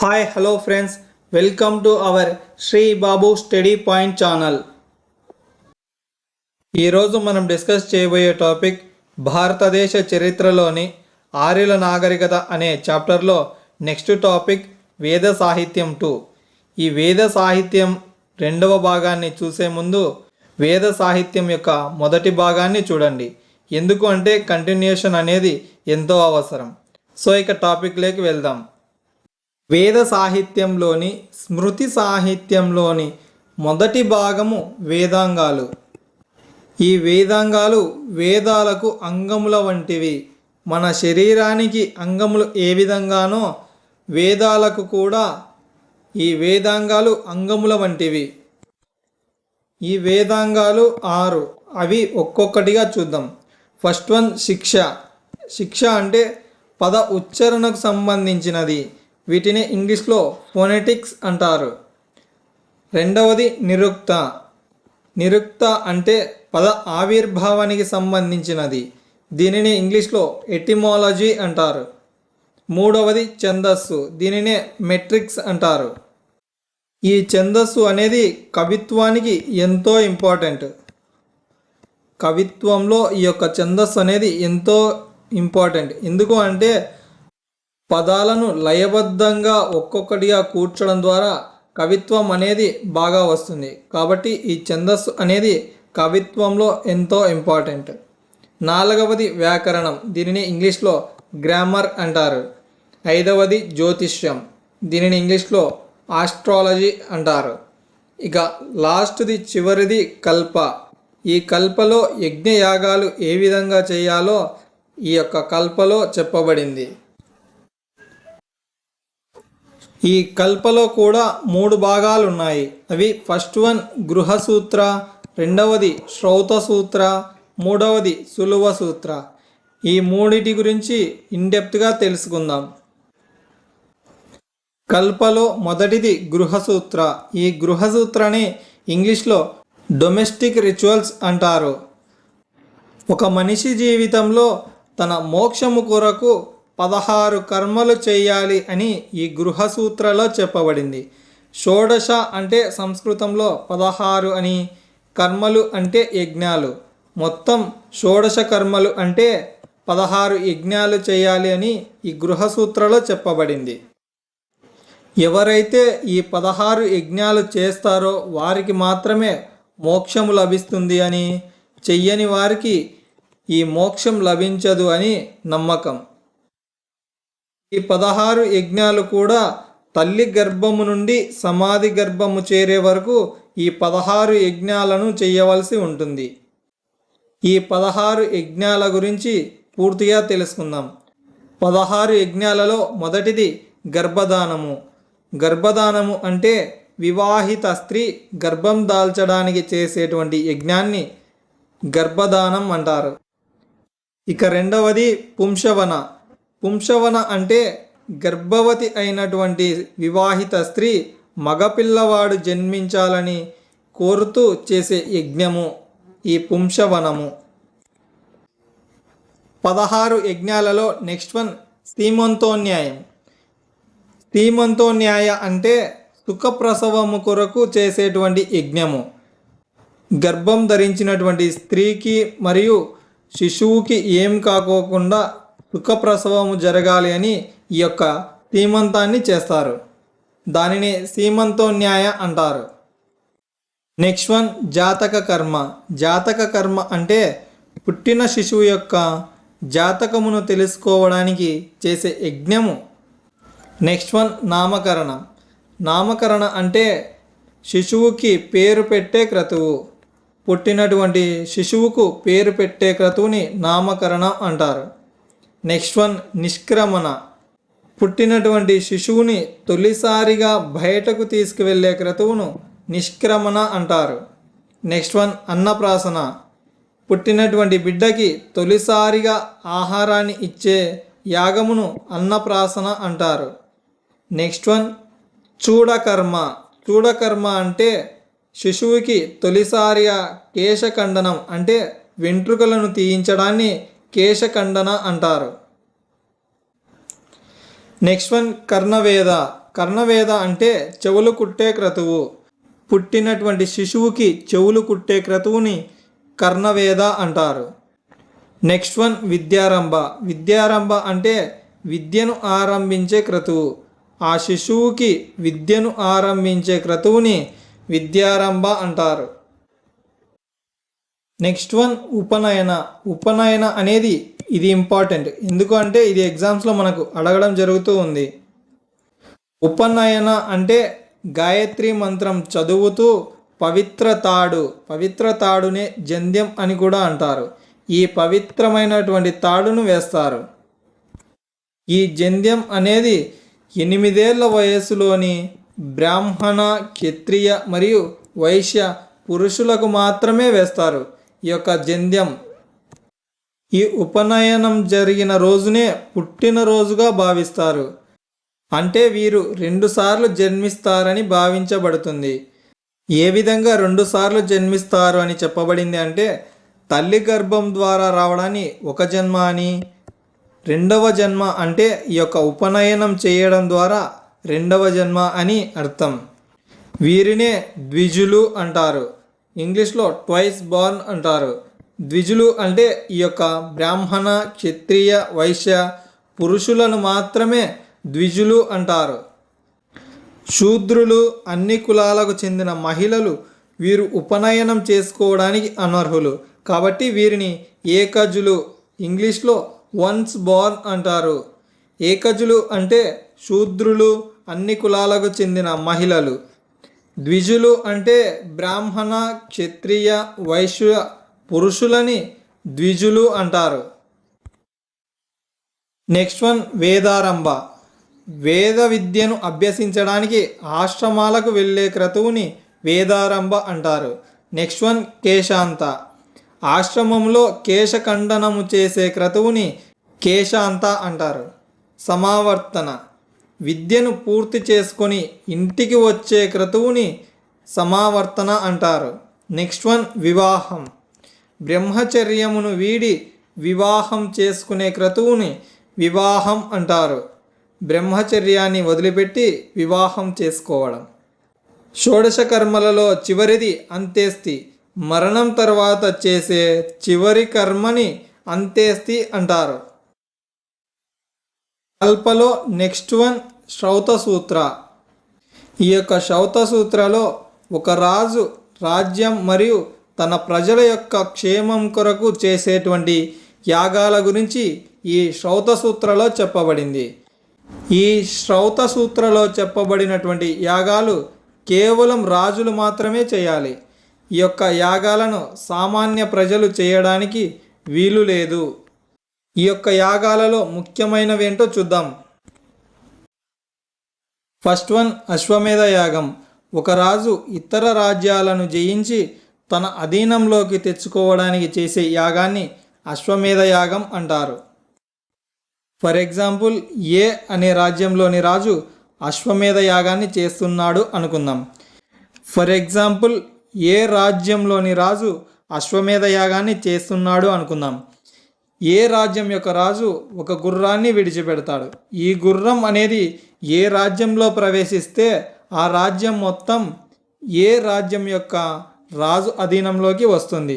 Hi hello friends, welcome to our Shri Babu study point channel. ఈరోజు మనం discuss చేయబోయే topic భారతదేశ చరిత్రలోని ఆర్యుల నాగరికత అనే చాప్టర్లో నెక్స్ట్ టాపిక్ వేద సాహిత్యం 2. ఈ వేద సాహిత్యం రెండవ భాగాన్ని చూసే ముందు వేద సాహిత్యం యొక్క మొదటి భాగాన్ని చూడండి. ఎందుకు అంటే కంటిన్యూషన్ అనేది ఎంతో అవసరం. సో ఇక టాపిక్లోకి వెళ్దాం. వేద సాహిత్యంలోని స్మృతి సాహిత్యంలోని మొదటి భాగము వేదాంగాలు. ఈ వేదాంగాలు వేదాలకు అంగముల వంటివి. మన శరీరానికి అంగములు ఏ విధంగానో వేదాలకు కూడా ఈ వేదాంగాలు అంగముల వంటివి. ఈ వేదాంగాలు 6. అవి ఒక్కొక్కటిగా చూద్దాం. ఫస్ట్ వన్ శిక్ష. శిక్ష అంటే పద ఉచ్చారణకు సంబంధించినది. వీటిని ఇంగ్లీష్లో ఫోనెటిక్స్ అంటారు. రెండవది నిరుక్త. నిరుక్త అంటే పద ఆవిర్భావానికి సంబంధించినది. దీనిని ఇంగ్లీష్లో ఎటిమాలజీ అంటారు. మూడవది ఛందస్సు. దీనినే మెట్రిక్స్ అంటారు. ఈ ఛందస్సు అనేది కవిత్వానికి ఎంతో ఇంపార్టెంట్. కవిత్వంలో ఈ యొక్క ఛందస్సు అనేది ఎంతో ఇంపార్టెంట్. ఎందుకు అంటే పదాలను లయబద్ధంగా ఒక్కొక్కటిగా కూర్చడం ద్వారా కవిత్వం అనేది బాగా వస్తుంది. కాబట్టి ఈ ఛందస్సు అనేది కవిత్వంలో ఎంతో ఇంపార్టెంట్. నాలుగవది వ్యాకరణం. దీనిని ఇంగ్లీష్లో గ్రామర్ అంటారు. ఐదవది జ్యోతిష్యం. దీనిని ఇంగ్లీష్లో ఆస్ట్రాలజీ అంటారు. ఇక లాస్ట్ది చివరిది కల్ప. ఈ కల్పలో యజ్ఞయాగాలు ఏ విధంగా చేయాలో ఈ యొక్క కల్పలో చెప్పబడింది. ఈ కల్పలో కూడా 3 భాగాలు ఉన్నాయి. అవి ఫస్ట్ వన్ గృహసూత్ర, రెండవది శ్రౌత సూత్ర, మూడవది సులువ సూత్ర. ఈ మూడిటి గురించి ఇన్డెప్త్గా తెలుసుకుందాం. కల్పలో మొదటిది గృహసూత్ర. ఈ గృహసూత్రని ఇంగ్లీష్లో డొమెస్టిక్ రిచువల్స్ అంటారు. ఒక మనిషి జీవితంలో తన మోక్షము కొరకు 16 కర్మలు చేయాలి అని ఈ గృహసూత్రలో చెప్పబడింది. షోడశ అంటే సంస్కృతంలో 16 అని, కర్మలు అంటే యజ్ఞాలు. మొత్తం షోడశ కర్మలు అంటే 16 యజ్ఞాలు చేయాలి అని ఈ గృహసూత్రలో చెప్పబడింది. ఎవరైతే ఈ 16 యజ్ఞాలు చేస్తారో వారికి మాత్రమే మోక్షము లభిస్తుంది అని, చెయ్యని వారికి ఈ మోక్షం లభించదు అని నమ్మకం. ఈ 16 యజ్ఞాలు కూడా తల్లి గర్భము నుండి సమాధి గర్భము చేరే వరకు ఈ 16 యజ్ఞాలను చేయవలసి ఉంటుంది. ఈ 16 యజ్ఞాల గురించి పూర్తిగా తెలుసుకుందాం. 16 యజ్ఞాలలో మొదటిది గర్భధానము. గర్భధానము అంటే వివాహిత స్త్రీ గర్భం దాల్చడానికి చేసేటువంటి యజ్ఞాన్ని గర్భధానం అంటారు. ఇక రెండవది పుంసవన. పుంసవన అంటే గర్భవతి అయినటువంటి వివాహిత స్త్రీ మగపిల్లవాడు జన్మించాలని కోరుతూ చేసే యజ్ఞము ఈ పుంసవనము. 16 యజ్ఞాలలో నెక్స్ట్ వన్ సీమంతోన్యాయం. సీమంతోన్యాయ అంటే సుఖప్రసవము కొరకు చేసేటువంటి యజ్ఞము. గర్భం ధరించినటువంటి స్త్రీకి మరియు శిశువుకి ఏం కాకోకుండా సుఖప్రసవము జరగాలి అని ఈ యొక్క సీమంతాన్ని చేస్తారు. దానిని సీమంతోన్యాయ అంటారు. నెక్స్ట్ వన్ జాతక కర్మ. జాతక కర్మ అంటే పుట్టిన శిశువు యొక్క జాతకమును తెలుసుకోవడానికి చేసే యజ్ఞము. నెక్స్ట్ వన్ నామకరణం. నామకరణ అంటే శిశువుకి పేరు పెట్టే క్రతువు. పుట్టినటువంటి శిశువుకు పేరు పెట్టే క్రతువుని నామకరణం అంటారు. నెక్స్ట్ వన్ నిష్క్రమణ. పుట్టినటువంటి శిశువుని తొలిసారిగా బయటకు తీసుకువెళ్ళే క్రతువును నిష్క్రమణ అంటారు. నెక్స్ట్ వన్ అన్నప్రాసన. పుట్టినటువంటి బిడ్డకి తొలిసారిగా ఆహారాన్ని ఇచ్చే యాగమును అన్నప్రాసన అంటారు. Next one చూడకర్మ. చూడకర్మ అంటే శిశువుకి తొలిసారిగా కేశఖండనం అంటే వెంట్రుకలను తీయించడాన్ని కేశఖండన అంటారు. Next one కర్ణవేద. కర్ణవేద అంటే చెవులు కుట్టే క్రతువు. పుట్టినటువంటి శిశువుకి చెవులు కుట్టే క్రతువుని కర్ణవేద అంటారు. Next one విద్యారంభ. విద్యారంభ అంటే విద్యను ఆరంభించే క్రతువు. ఆ శిశువుకి విద్యను ఆరంభించే క్రతువుని విద్యారంభ అంటారు. నెక్స్ట్ వన్ ఉపనయన. ఉపనయన అనేది ఇది ఇంపార్టెంట్, ఎందుకంటే ఇది ఎగ్జామ్స్లో మనకు అడగడం జరుగుతూ ఉంది. ఉపనయన అంటే గాయత్రి మంత్రం చదువుతూ పవిత్ర తాడు, పవిత్ర తాడునే జంధ్యం అని కూడా అంటారు. ఈ పవిత్రమైనటువంటి తాడును వేస్తారు. ఈ జంధ్యం అనేది 8 ఏళ్ల వయస్సులోని బ్రాహ్మణ, క్షత్రియ మరియు వైశ్య పురుషులకు మాత్రమే వేస్తారు ఈ యొక్క జంధ్యం. ఈ ఉపనయనం జరిగిన రోజునే పుట్టినరోజుగా భావిస్తారు. అంటే వీరు 2 సార్లు జన్మిస్తారని భావించబడుతుంది. ఏ విధంగా 2 సార్లు జన్మిస్తారు అని చెప్పబడింది అంటే, తల్లి గర్భం ద్వారా రావడాన్ని ఒక జన్మ అని, రెండవ జన్మ అంటే ఈ యొక్క ఉపనయనం చేయడం ద్వారా రెండవ జన్మ అని అర్థం. వీరినే ద్విజులు అంటారు. ఇంగ్లీష్లో ట్వైస్ బార్న్ అంటారు. ద్విజులు అంటే ఈ యొక్క బ్రాహ్మణ, క్షత్రియ, వైశ్య పురుషులను మాత్రమే ద్విజులు అంటారు. శూద్రులు, అన్ని కులాలకు చెందిన మహిళలు వీరు ఉపనయనం చేసుకోవడానికి అనర్హులు. కాబట్టి వీరిని ఏకజులు, ఇంగ్లీష్లో వన్స్ బార్న్ అంటారు. ఏకజులు అంటే శూద్రులు, అన్ని కులాలకు చెందిన మహిళలు. ద్విజులు అంటే బ్రాహ్మణ, క్షత్రియ, వైశ్య పురుషులని ద్విజులు అంటారు. నెక్స్ట్ వన్ వేదారంభ. వేద విద్యను అభ్యసించడానికి ఆశ్రమాలకు వెళ్ళే క్రతువుని వేదారంభ అంటారు. నెక్స్ట్ వన్ కేశాంత. ఆశ్రమంలో కేశఖండనము చేసే క్రతువుని కేశాంత అంటారు. సమావర్తన. విద్యను పూర్తి చేసుకొని ఇంటికి వచ్చే క్రతువుని సమావర్తన అంటారు. నెక్స్ట్ వన్ వివాహం. బ్రహ్మచర్యమును వీడి వివాహం చేసుకునే క్రతువుని వివాహం అంటారు. బ్రహ్మచర్యాన్ని వదిలిపెట్టి వివాహం చేసుకోవడం. షోడశ కర్మలలో చివరిది అంత్యేష్టి. మరణం తర్వాత చేసే చివరి కర్మని అంత్యేష్టి అంటారు. కల్పలో నెక్స్ట్ వన్ శ్రౌత సూత్ర. ఈ యొక్క శ్రౌత సూత్రలో ఒక రాజు రాజ్యం మరియు తన ప్రజల యొక్క క్షేమం కొరకు చేసేటువంటి యాగాల గురించి ఈ శ్రౌత సూత్రలో చెప్పబడింది. ఈ శ్రౌత సూత్రలో చెప్పబడినటువంటి యాగాలు కేవలం రాజులు మాత్రమే చేయాలి. ఈ యొక్క యాగాలను సామాన్య ప్రజలు చేయడానికి వీలు లేదు. ఈ యొక్క యాగాలలో ముఖ్యమైనవి ఏంటో చూద్దాం. ఫస్ట్ వన్ అశ్వమేధ యాగం. ఒక రాజు ఇతర రాజ్యాలను జయించి తన అధీనంలోకి తెచ్చుకోవడానికి చేసే యాగాన్ని అశ్వమేధ యాగం అంటారు. ఫర్ ఎగ్జాంపుల్, ఏ అనే రాజ్యంలోని రాజు అశ్వమేధ యాగాన్ని చేస్తున్నాడు అనుకుందాం. ఫర్ ఎగ్జాంపుల్, ఏ రాజ్యంలోని రాజు అశ్వమేధ యాగాన్ని చేస్తున్నాడు అనుకుందాం. ఏ రాజ్యం యొక్క రాజు ఒక గుర్రాన్ని విడిచిపెడతాడు. ఈ గుర్రం అనేది ఏ రాజ్యంలో ప్రవేశిస్తే ఆ రాజ్యం మొత్తం ఏ రాజ్యం యొక్క రాజు అధీనంలోకి వస్తుంది.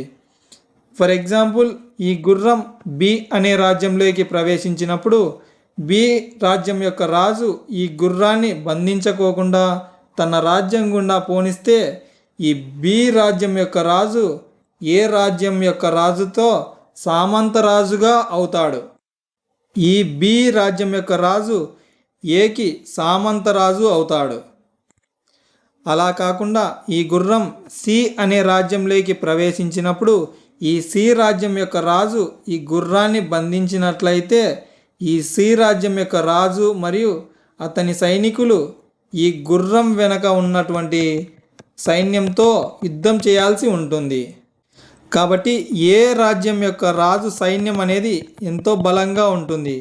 ఫర్ ఎగ్జాంపుల్, ఈ గుర్రం బి అనే రాజ్యంలోకి ప్రవేశించినప్పుడు బి రాజ్యం యొక్క రాజు ఈ గుర్రాన్ని బంధించుకోకుండా తన రాజ్యం గుండా పోనిస్తే ఈ బి రాజ్యం యొక్క రాజు ఏ రాజ్యం యొక్క రాజుతో సామంతరాజుగా అవుతాడు. ఈ బి రాజ్యం యొక్క రాజు ఏకి సామంతరాజు అవుతాడు. అలా కాకుండా ఈ గుర్రం సి అనే రాజ్యంలోకి ప్రవేశించినప్పుడు ఈ సి రాజ్యం యొక్క రాజు ఈ గుర్రాన్ని బంధించినట్లయితే ఈ సి రాజ్యం యొక్క రాజు మరియు అతని సైనికులు ఈ గుర్రం వెనక ఉన్నటువంటి సైన్యంతో యుద్ధం చేయాల్సి ఉంటుంది. కాబట్టి ఏ రాజ్యం యొక్క రాజు సైన్యం అనేది ఎంతో బలంగా ఉంటుంది.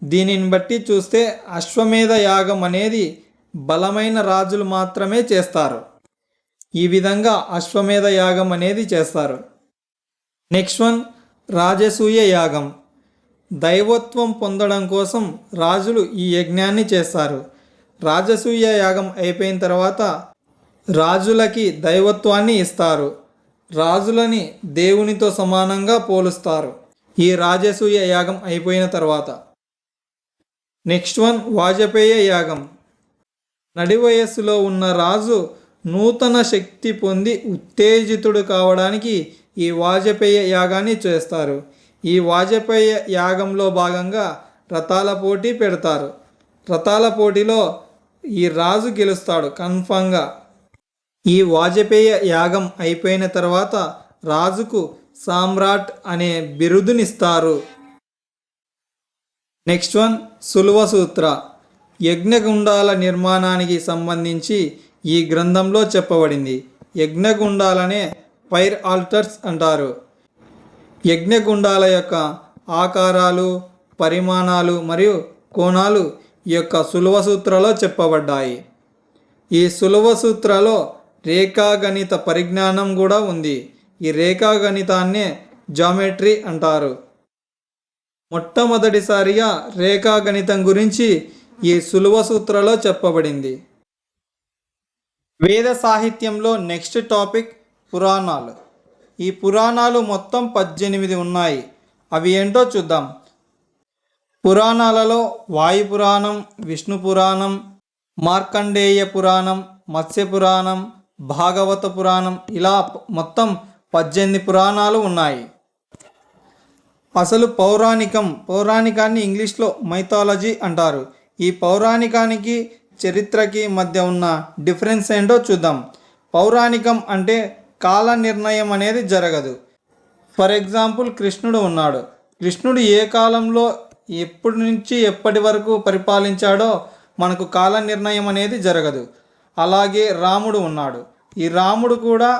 దీనిని బట్టి చూస్తే అశ్వమేధ యాగం అనేది బలమైన రాజులు మాత్రమే చేస్తారు. ఈ విధంగా అశ్వమేధ యాగం అనేది చేస్తారు. నెక్స్ట్ వన్ రాజసూయ యాగం. దైవత్వం పొందడం కోసం రాజులు ఈ యజ్ఞాన్ని చేస్తారు. రాజసూయ యాగం అయిపోయిన తర్వాత రాజులకి దైవత్వాన్ని ఇస్తారు. రాజులని దేవునితో సమానంగా పోలుస్తారు ఈ రాజసూయ యాగం అయిపోయిన తర్వాత. నెక్స్ట్ వన్ వాజపేయ యాగం. నడి వయస్సులో ఉన్న రాజు నూతన శక్తి పొంది ఉత్తేజితుడు కావడానికి ఈ వాజపేయ యాగాన్ని చేస్తారు. ఈ వాజపేయ యాగంలో భాగంగా రథాల పోటీ పెడతారు. రథాల పోటీలో ఈ రాజు గెలుస్తాడు కన్ఫామ్గా. ఈ వాజపేయ యాగం అయిపోయిన తర్వాత రాజుకు సామ్రాట్ అనే బిరుదునిస్తారు. నెక్స్ట్ వన్ సులువ సూత్ర. యజ్ఞగుండాల నిర్మాణానికి సంబంధించి ఈ గ్రంథంలో చెప్పబడింది. యజ్ఞగుండాలనే ఫైర్ ఆల్టర్స్ అంటారు. యజ్ఞగుండాల యొక్క ఆకారాలు, పరిమాణాలు మరియు కోణాలు ఈ యొక్క సులువ సూత్రలో చెప్పబడ్డాయి. ఈ సులువ సూత్రలో రేఖాగణిత పరిజ్ఞానం కూడా ఉంది. ఈ రేఖాగణితాన్నే జామెట్రీ అంటారు. మొట్టమొదటిసారిగా రేఖాగణితం గురించి ఈ సులువ సూత్రలో చెప్పబడింది. వేద సాహిత్యంలో నెక్స్ట్ టాపిక్ పురాణాలు. ఈ పురాణాలు మొత్తం 18 ఉన్నాయి. అవి ఏంటో చూద్దాం. పురాణాలలో వాయు పురాణం, విష్ణు పురాణం, మార్కండేయ పురాణం, మత్స్య పురాణం, భాగవత పురాణం, ఇలా మొత్తం 18 పురాణాలు ఉన్నాయి. అసలు పౌరాణికాన్ని ఇంగ్లీష్లో మైథాలజీ అంటారు. ఈ పౌరాణికానికి చరిత్రకి మధ్య ఉన్న డిఫరెన్స్ ఏంటో చూద్దాం. పౌరాణికం అంటే కాల నిర్ణయం అనేది జరగదు. ఫర్ ఎగ్జాంపుల్ కృష్ణుడు ఉన్నాడు. కృష్ణుడు ఏ కాలంలో ఎప్పటి నుంచి ఎప్పటి వరకు పరిపాలించాడో మనకు కాల నిర్ణయం అనేది జరగదు. అలాగే రాముడు ఉన్నాడు. ఈ రాముడు కూడా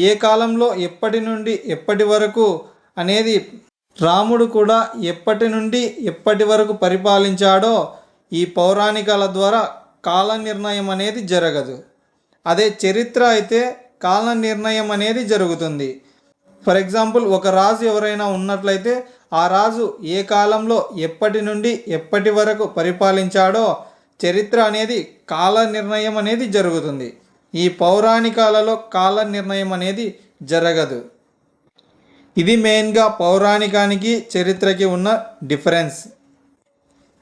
ఏ కాలంలో ఎప్పటి నుండి ఎప్పటి వరకు అనేది రాముడు కూడా ఎప్పటి నుండి ఎప్పటి వరకు పరిపాలించాడో ఈ పౌరాణికాల ద్వారా కాల నిర్ణయం అనేది జరగదు. అదే చరిత్ర అయితే కాల నిర్ణయం అనేది జరుగుతుంది. ఫర్ ఎగ్జాంపుల్ ఒక రాజు ఎవరైనా ఉన్నట్లయితే ఆ రాజు ఏ కాలంలో ఎప్పటి నుండి ఎప్పటి వరకు పరిపాలించాడో చరిత్ర అనేది కాల నిర్ణయం అనేది జరుగుతుంది. ఈ పౌరాణికాలలో కాల నిర్ణయం అనేది జరగదు. ఇది మెయిన్గా పౌరాణికానికి చరిత్రకి ఉన్న డిఫరెన్స్.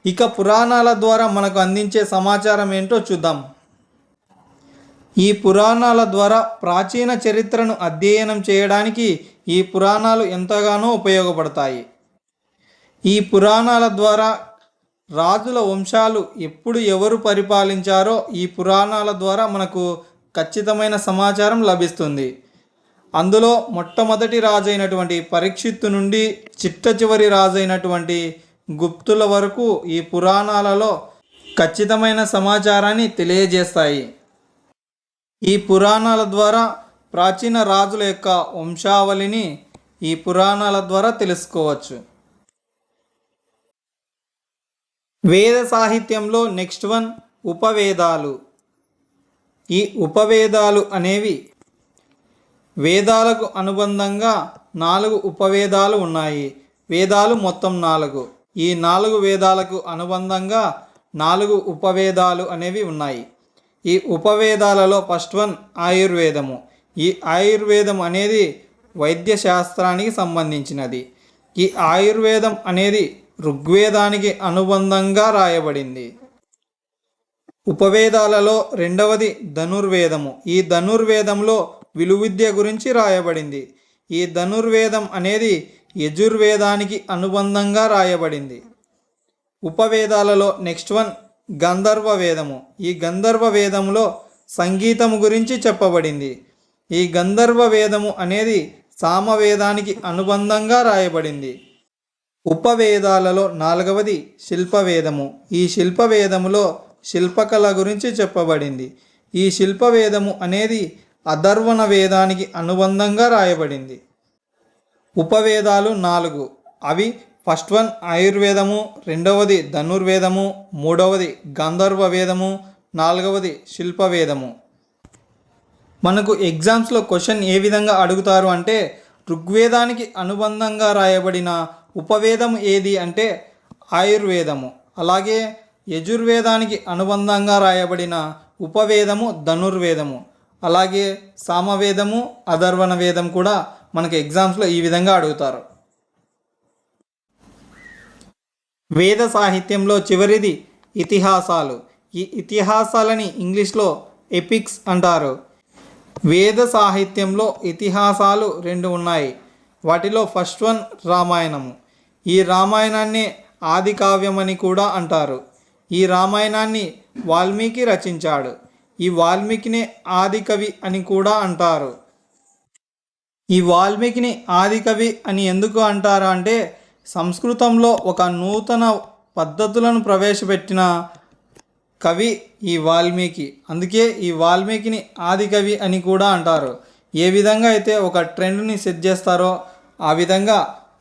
ఇక పురాణాల ద్వారా మనకు అందించే సమాచారం ఏంటో చూద్దాం. ఈ పురాణాల ద్వారా ప్రాచీన చరిత్రను అధ్యయనం చేయడానికి ఈ పురాణాలు ఎంతగానో ఉపయోగపడతాయి. ఈ పురాణాల ద్వారా రాజుల వంశాలు ఎప్పుడు ఎవరు పరిపాలించారో ఈ పురాణాల ద్వారా మనకు ఖచ్చితమైన సమాచారం లభిస్తుంది. అందులో మొట్టమొదటి రాజైనటువంటి పరీక్షిత్తు నుండి చిట్ట చివరి రాజైనటువంటి గుప్తుల వరకు ఈ పురాణాలలో ఖచ్చితమైన సమాచారాన్ని తెలియజేస్తాయి. ఈ పురాణాల ద్వారా ప్రాచీన రాజుల యొక్క వంశావళిని ఈ పురాణాల ద్వారా తెలుసుకోవచ్చు. వేద సాహిత్యంలో నెక్స్ట్ వన్ ఉపవేదాలు. ఈ ఉపవేదాలు అనేవి వేదాలకు అనుబంధంగా 4 ఉపవేదాలు ఉన్నాయి. వేదాలు మొత్తం 4. ఈ 4 వేదాలకు అనుబంధంగా 4 ఉపవేదాలు అనేవి ఉన్నాయి. ఈ ఉపవేదాలలో ఫస్ట్ వన్ ఆయుర్వేదము. ఈ ఆయుర్వేదం అనేది వైద్య శాస్త్రానికి సంబంధించినది. ఈ ఆయుర్వేదం అనేది ఋగ్వేదానికి అనుబంధంగా రాయబడింది. ఉపవేదాలలో రెండవది ధనుర్వేదము. ఈ ధనుర్వేదంలో విలువిద్య గురించి రాయబడింది. ఈ ధనుర్వేదం అనేది యజుర్వేదానికి అనుబంధంగా రాయబడింది. ఉపవేదాలలో నెక్స్ట్ వన్ గంధర్వ వేదము. ఈ గంధర్వ వేదములో సంగీతము గురించి చెప్పబడింది. ఈ గంధర్వ వేదము అనేది సామవేదానికి అనుబంధంగా రాయబడింది. ఉపవేదాలలో 4వది శిల్పవేదము. ఈ శిల్పవేదములో శిల్పకళ గురించి చెప్పబడింది. ఈ శిల్పవేదము అనేది అథర్వణ వేదానికి అనుబంధంగా రాయబడింది. ఉపవేదాలు 4. అవి ఫస్ట్ వన్ ఆయుర్వేదము, రెండవది ధనుర్వేదము, మూడవది గంధర్వ వేదము, 4వది శిల్పవేదము. మనకు ఎగ్జామ్స్లో క్వశ్చన్ ఏ విధంగా అడుగుతారు అంటే ఋగ్వేదానికి అనుబంధంగా రాయబడిన ఉపవేదం ఏది అంటే ఆయుర్వేదము. అలాగే యజుర్వేదానికి అనుబంధంగా రాయబడిన ఉపవేదము ధనుర్వేదము. అలాగే సామవేదము, అథర్వణ వేదం కూడా మనకి ఎగ్జామ్స్లో ఈ విధంగా అడుగుతారు. వేద సాహిత్యంలో చివరిది ఇతిహాసాలు. ఈ ఇతిహాసాలని ఇంగ్లీష్లో ఎపిక్స్ అంటారు. వేద సాహిత్యంలో ఇతిహాసాలు 2 ఉన్నాయి. వాటిలో ఫస్ట్ వన్ రామాయణము. ఈ రామాయణాన్ని ఆది కావ్యమని కూడా అంటారు. ఈ రామాయణాన్ని వాల్మీకి రచించాడు. ఈ వాల్మీకిని ఆది కవి అని కూడా అంటారు. ఈ వాల్మీకిని ఆది కవి అని ఎందుకు అంటారు అంటే సంస్కృతంలో ఒక నూతన పద్ధతులను ప్రవేశపెట్టిన కవి ఈ వాల్మీకి. అందుకే ఈ వాల్మీకిని ఆది కవి అని కూడా అంటారు. ఏ విధంగా అయితే ఒక ట్రెండ్ని సెట్ చేస్తారో ఆ విధంగా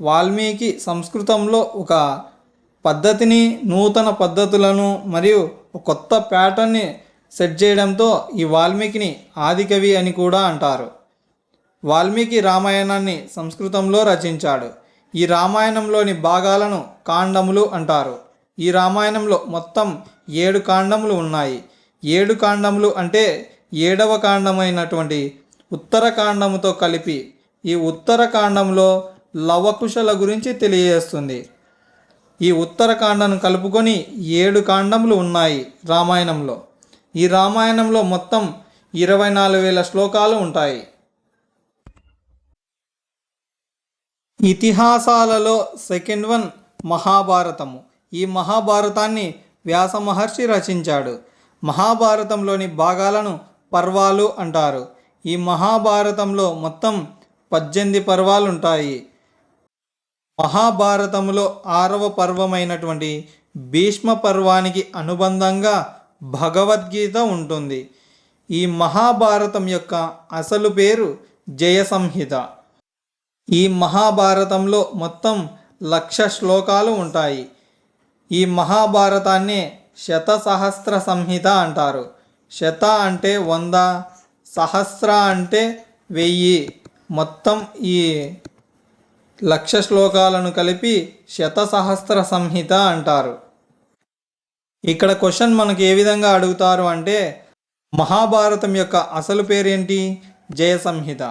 వాల్మీకి సంస్కృతంలో ఒక పద్ధతిని, నూతన పద్ధతులను మరియు ఒక కొత్త ప్యాటర్న్ని సెట్ చేయడంతో ఈ వాల్మీకిని ఆది కవి అని కూడా అంటారు. వాల్మీకి రామాయణాన్ని సంస్కృతంలో రచించాడు. ఈ రామాయణంలోని భాగాలను కాండములు అంటారు. ఈ రామాయణంలో మొత్తం 7 కాండములు ఉన్నాయి. 7 కాండములు అంటే 7వ కాండమైనటువంటి ఉత్తరకాండముతో కలిపి ఈ ఉత్తరకాండంలో లవకుశల గురించి తెలియజేస్తుంది. ఈ ఉత్తరకాండను కలుపుకొని 7 కాండములు ఉన్నాయి రామాయణంలో. ఈ రామాయణంలో మొత్తం 24,000 శ్లోకాలు ఉంటాయి. ఇతిహాసాలలో సెకండ్ వన్ మహాభారతము. ఈ మహాభారతాన్ని వ్యాస మహర్షి రచించాడు. మహాభారతంలోని భాగాలను పర్వాలు అంటారు. ఈ మహాభారతంలో మొత్తం 18 పర్వాలు ఉంటాయి. మహాభారతంలో 6వ పర్వమైనటువంటి భీష్మ పర్వానికి అనుబంధంగా భగవద్గీత ఉంటుంది. ఈ మహాభారతం యొక్క అసలు పేరు జయ సంహిత. ఈ మహాభారతంలో మొత్తం 1,00,000 శ్లోకాలు ఉంటాయి. ఈ మహాభారతాన్నే శతసహస్ర సంహిత అంటారు. శత అంటే 100, సహస్ర అంటే 1000. మొత్తం ఈ 1,00,000 శ్లోకాలను కలిపి శతసహస్ర సంహిత అంటారు. ఇక్కడ క్వశ్చన్ మనకు ఏ విధంగా అడుగుతారు అంటే మహాభారతం యొక్క అసలు పేరేంటి? జయ సంహిత.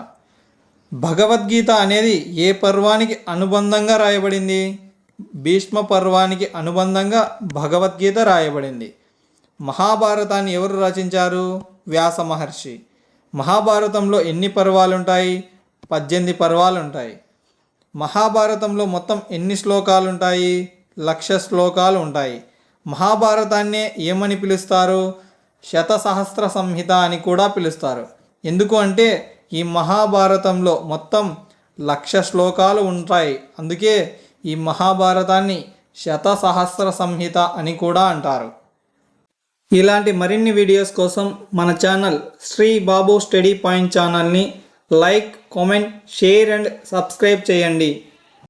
భగవద్గీత అనేది ఏ పర్వానికి అనుబంధంగా రాయబడింది? భీష్మ పర్వానికి అనుబంధంగా భగవద్గీత రాయబడింది. మహాభారతాన్ని ఎవరు రచించారు? వ్యాస మహర్షి. మహాభారతంలో ఎన్ని పర్వాలు ఉంటాయి? 18 పర్వాలు ఉంటాయి. మహాభారతంలో మొత్తం ఎన్ని శ్లోకాలు ఉంటాయి? 1,00,000 శ్లోకాలు ఉంటాయి. మహాభారతాన్నే ఏమని పిలుస్తారు? శతసహస్ర సంహిత అని కూడా పిలుస్తారు. ఎందుకు అంటే ఈ మహాభారతంలో మొత్తం 1,00,000 శ్లోకాలు ఉంటాయి. అందుకే ఈ మహాభారతాన్ని శతసహస్ర సంహిత అని కూడా అంటారు. ఇలాంటి మరిన్ని వీడియోస్ కోసం మన channel Shri Babu study point ఛానల్ని like, comment, share and subscribe చేయండి.